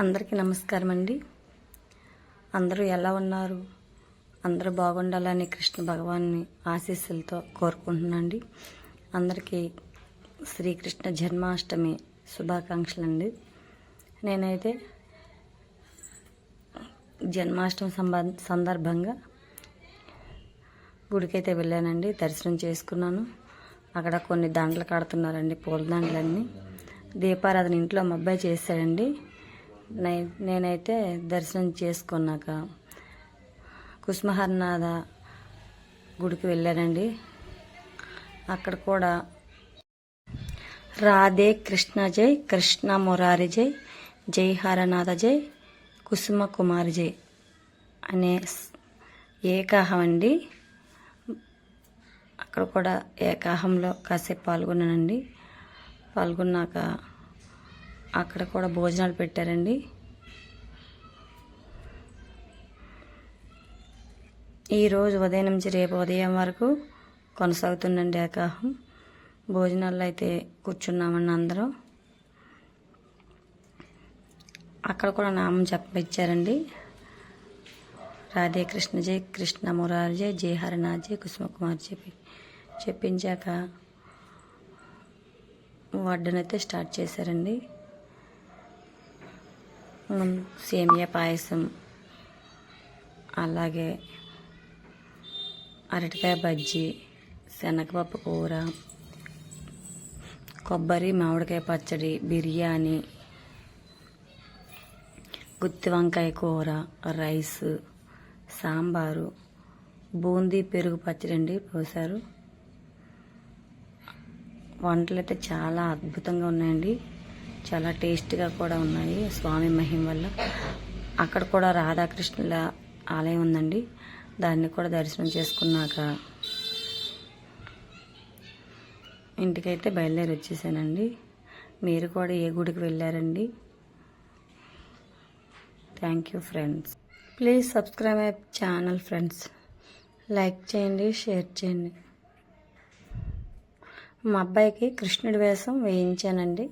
అందరికీ నమస్కారం అండి. అందరూ ఎలా ఉన్నారు? అందరూ బాగుండాలని కృష్ణ భగవాన్ని ఆశీస్సులతో కోరుకుంటున్నాండి. అందరికీ శ్రీకృష్ణ జన్మాష్టమి శుభాకాంక్షలు అండి. నేనైతే జన్మాష్టమి సందర్భంగా గుడికైతే వెళ్ళానండి. దర్శనం చేసుకున్నాను. అక్కడ కొన్ని దండలు కడుతున్నారండి, పూల దండలన్నీ. దీపారాధన ఇంట్లో మా అబ్బాయి చేశాడండి. నేనైతే దర్శనం చేసుకున్నాక కుసుమహరనాథ గుడికి వెళ్ళానండి. అక్కడ కూడా రాధే కృష్ణ జై, కృష్ణ మురారి జై, జై హరనాథ జై, కుసుమ కుమారి జై అనే ఏకాహం అండి. అక్కడ కూడా ఏకాహంలో కాసేపు పాల్గొన్నానండి. పాల్గొన్నాక అక్కడ కూడా భోజనాలు పెట్టారండి. ఈరోజు ఉదయం నుంచి రేపు ఉదయం వరకు కొనసాగుతుందండి ఏకాహం. భోజనాల్లో అయితే కూర్చున్నామండి అందరం. అక్కడ కూడా నామం చెప్పిచ్చారండి. రాధే కృష్ణ జై, కృష్ణ మురారి జై, జై హరనాథ్ జై, కుసుమ కుమార్ చెప్పించాక వడ్డనైతే స్టార్ట్ చేశారండి. సేమియా పాయసం, అలాగే అరటికాయ బజ్జీ, శనగపప్పు కూర, కొబ్బరి మామిడికాయ పచ్చడి, బిర్యానీ, గుత్తి వంకాయ కూర, రైస్, సాంబారు, బూందీ పెరుగు పచ్చడి అండి పోసారు. వంటలు అయితే చాలా అద్భుతంగా ఉన్నాయండి. చాలా టేస్ట్గా కూడా ఉన్నాయి స్వామి మహిమ వల్ల. అక్కడ కూడా రాధాకృష్ణుల ఆలయం ఉందండి. దాన్ని కూడా దర్శనం చేసుకున్నాక ఇంటికైతే బయలుదేరి వచ్చేసానండి. మీరు కూడా ఏ గుడికి వెళ్ళారండి? Thank you friends. Please subscribe my channel friends. Like చేయండి, షేర్ చేయండి. మా అబ్బాయికి కృష్ణుడి వేషం వేయించానండి.